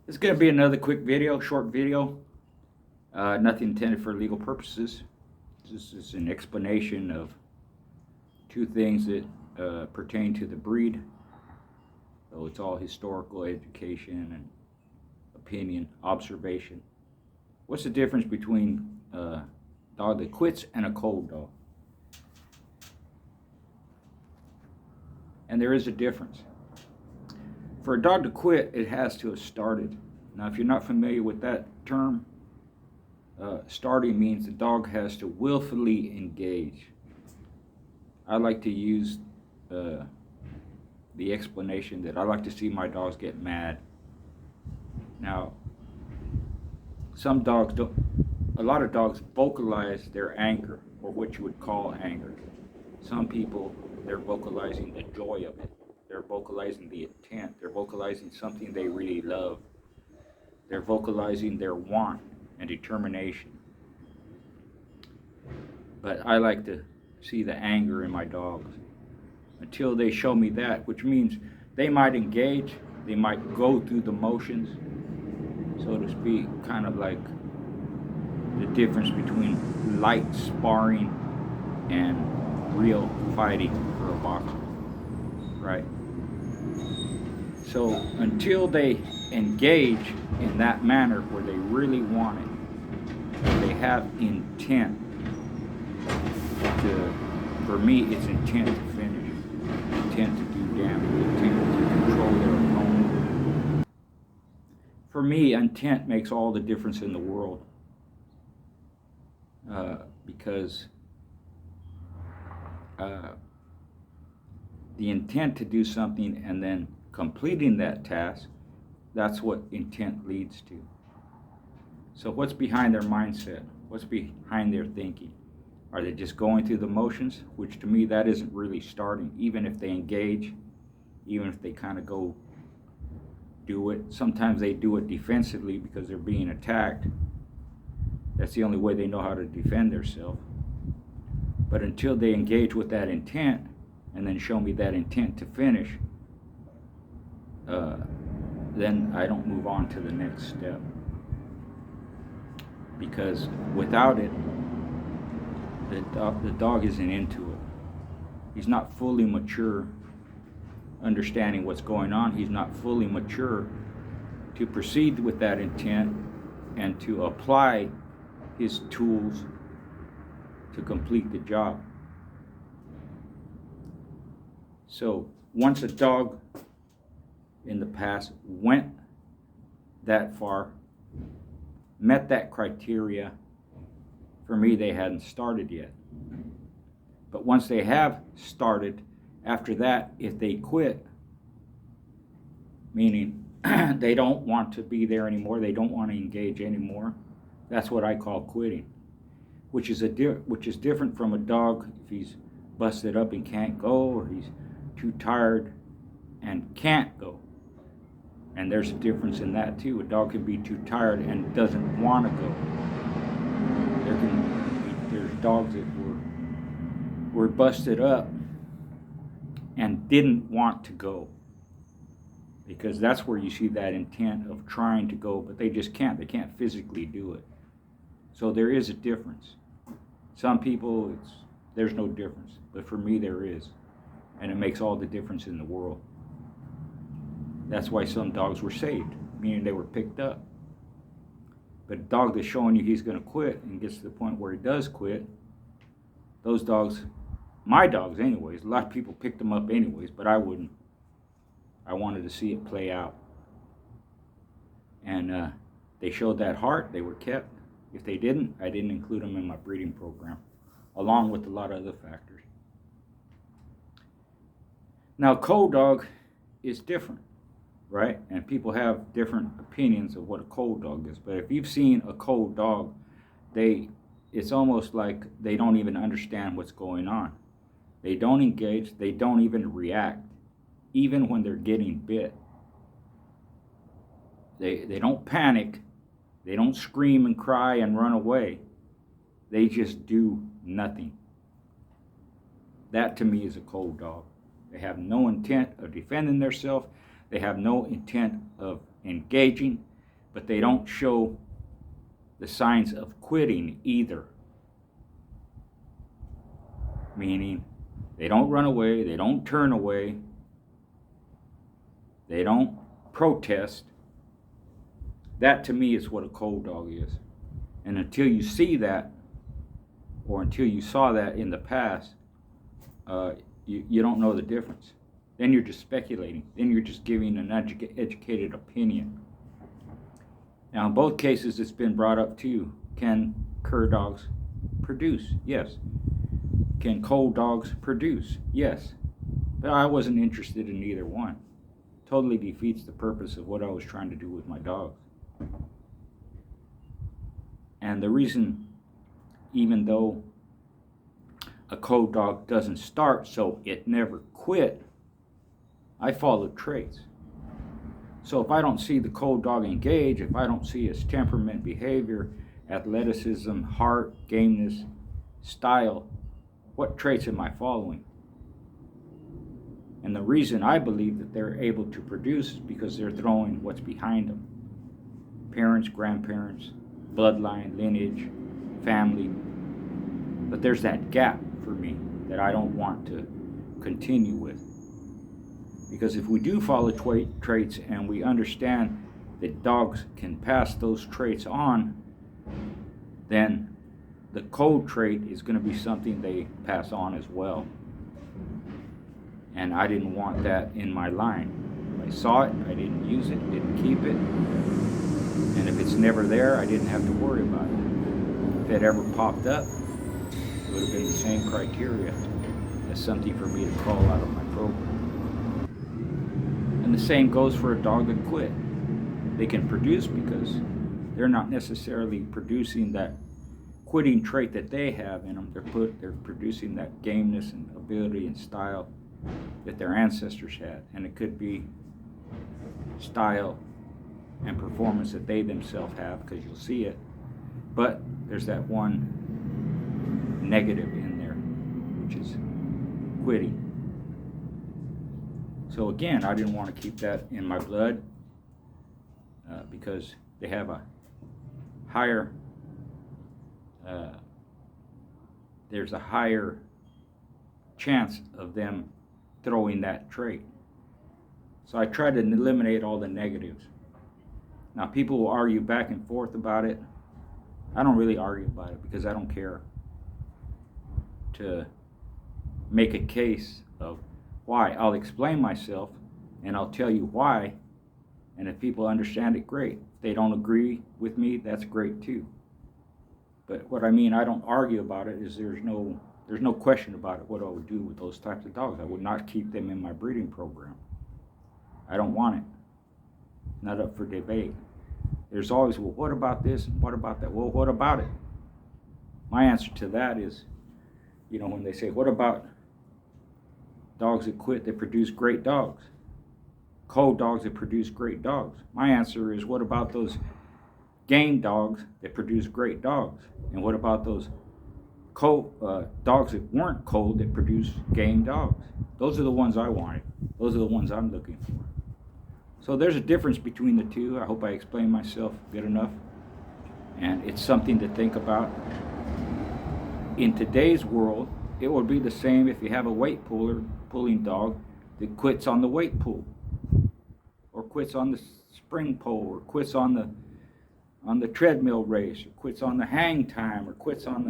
It's going to be another quick video, short video. Nothing intended for legal purposes. This is an explanation of two things that pertain to the breed. So it's all historical education and opinion, observation. What's the difference between a dog that quits and a cold dog? And there is a difference. For a dog to quit, it has to have started. Now, if you're not familiar with that term, starting means the dog has to willfully engage. I like to use the explanation that I like to see my dogs get mad. Now, some dogs don't, a lot of dogs vocalize their anger, or what you would call anger. Some people, they're vocalizing the joy of it. They're vocalizing the intent. They're vocalizing something they really love. They're vocalizing their want and determination. But I like to see the anger in my dogs until they show me that, which means they might engage, they might go through the motions, so to speak, kind of like the difference between light sparring and real fighting for a boxer, right? So until they engage in that manner where they really want it, they have intent to, for me, it's intent to finish, intent to do damage, intent to control their opponent. For me, intent makes all the difference in the world, because the intent to do something and then completing that task, that's what intent leads to. So what's behind their mindset? What's behind their thinking? Are they just going through the motions? Which to me, that isn't really starting. Even if they engage, even if they kind of go do it, sometimes they do it defensively because they're being attacked. That's the only way they know how to defend themselves. But until they engage with that intent and then show me that intent to finish, then I don't move on to the next step. Because without it, the dog isn't into it. He's not fully mature, understanding what's going on. He's not fully mature to proceed with that intent and to apply his tools to complete the job. So once a dog in the past went that far, met that criteria, for me, they hadn't started yet. But once they have started, after that, if they quit, meaning they don't want to be there anymore, they don't want to engage anymore, that's what I call quitting, which is different from a dog if he's busted up and can't go, or he's too tired and can't go. And there's a difference in that too. A dog can be too tired and doesn't want to go. There's dogs that were busted up and didn't want to go, because that's where you see that intent of trying to go, but they just can't. They can't physically do it. So there is a difference. Some people, there's no difference, but for me there is, and it makes all the difference in the world. That's why some dogs were saved, meaning they were picked up. But a dog that's showing you he's going to quit and gets to the point where he does quit, those dogs, my dogs anyways, a lot of people picked them up anyways, but I wouldn't. I wanted to see it play out. And they showed that heart, they were kept. If they didn't, I didn't include them in my breeding program, along with a lot of other factors. Now, cold dog is different, right? And people have different opinions of what a cold dog is. But if you've seen a cold dog, it's almost like they don't even understand what's going on. They don't engage, they don't even react, even when they're getting bit. They don't panic, they don't scream and cry and run away. They just do nothing. That to me is a cold dog. They have no intent of defending themselves. They have no intent of engaging. but they don't show the signs of quitting either. Meaning, they don't run away, they don't turn away, they don't protest. That to me is what a cold dog is. And until you see that, or until you saw that in the past, you don't know the difference. Then you're just speculating. Then you're just giving an educated opinion. Now, in both cases, it's been brought up too. Can cur dogs produce? Yes. Can cold dogs produce? Yes. But I wasn't interested in either one. Totally defeats the purpose of what I was trying to do with my dogs. And the reason, even though a cold dog doesn't start, so it never quit, I follow traits. So if I don't see the cold dog engage, if I don't see its temperament, behavior, athleticism, heart, gameness, style, what traits am I following? And the reason I believe that they're able to produce is because they're throwing what's behind them. Parents, grandparents, bloodline, lineage, family. But there's that gap for me that I don't want to continue with. Because if we do follow traits and we understand that dogs can pass those traits on, then the cold trait is going to be something they pass on as well. And I didn't want that in my line. I saw it, I didn't use it, didn't keep it. And if it's never there, I didn't have to worry about it. If it ever popped up, it would have been the same criteria as something for me to call out of my program. And the same goes for a dog that quit. They can produce because they're not necessarily producing that quitting trait that they have in them. They're producing that gameness and ability and style that their ancestors had. And it could be style and performance that they themselves have, because you'll see it. But there's that one negative in there, which is quitting. So again, I didn't want to keep that in my blood because they have a higher, there's a higher chance of them throwing that trait. So I tried to eliminate all the negatives. Now people will argue back and forth about it. I don't really argue about it because I don't care to make a case of why. I'll explain myself and I'll tell you why, and if people understand it, great. If they don't agree with me, that's great too. But what I mean, I don't argue about it, is there's no question about it what I would do with those types of dogs. I would not keep them in my breeding program. I don't want it. Not up for debate. There's always, well, what about this and what about that? Well, what about it? My answer to that is, when they say, what about dogs that quit that produce great dogs? Cold dogs that produce great dogs. My answer is, what about those game dogs that produce great dogs? And what about those cold dogs that weren't cold that produce game dogs? Those are the ones I wanted. Those are the ones I'm looking for. So there's a difference between the two. I hope I explained myself good enough. And it's something to think about. In today's world, it would be the same if you have a weight pulling dog that quits on the weight pull, or quits on the spring pull, or quits on the treadmill race, or quits on the hang time, or quits on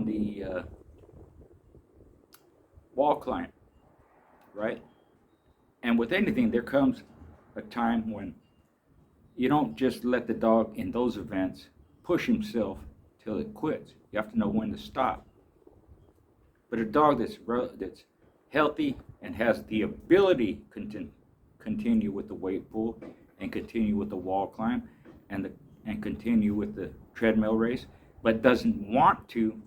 the wall climb, right? And with anything, there comes a time when you don't just let the dog in those events push himself till it quits. You have to know when to stop. But a dog that's healthy and has the ability to continue with the weight pull and continue with the wall climb and continue with the treadmill race, but doesn't want to,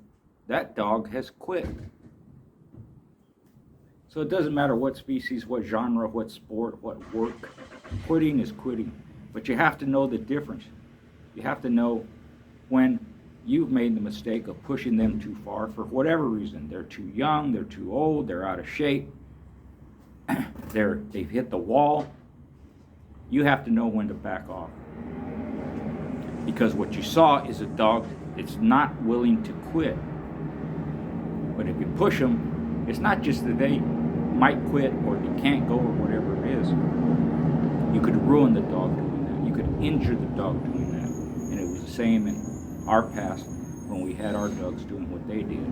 that dog has quit. So it doesn't matter what species, what genre, what sport, what work. Quitting is quitting. But you have to know the difference. You have to know when you've made the mistake of pushing them too far for whatever reason. They're too young, they're too old, they're out of shape, they've hit the wall. you have to know when to back off. Because what you saw is a dog that's not willing to quit. But if you push them, it's not just that they might quit or they can't go or whatever it is. You could ruin the dog doing that. You could injure the dog doing that. And it was the same in our past when we had our dogs doing what they did.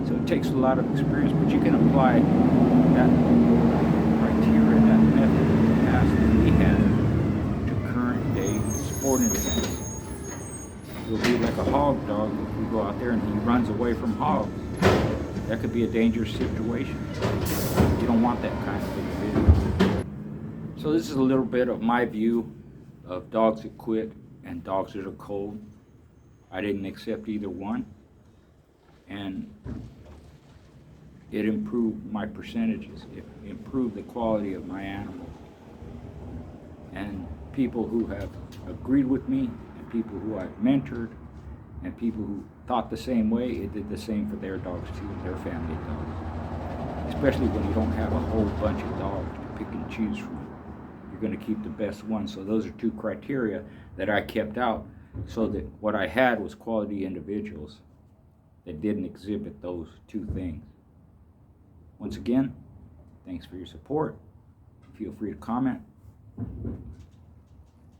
So it takes a lot of experience, but you can apply that criteria, that method in the past that we had to current day sporting events. You'll be like a hog dog if we go out there and he runs away from hogs. That could be a dangerous situation. You don't want that kind of individual. So this is a little bit of my view of dogs that quit and dogs that are cold. I didn't accept either one, and it improved my percentages. It improved the quality of my animals. And people who have agreed with me, and people who I've mentored, and people who thought the same way, it did the same for their dogs too, their family dogs. Especially when you don't have a whole bunch of dogs to pick and choose from. You're going to keep the best one. So those are two criteria that I kept out, so that what I had was quality individuals that didn't exhibit those two things. Once again, thanks for your support. Feel free to comment.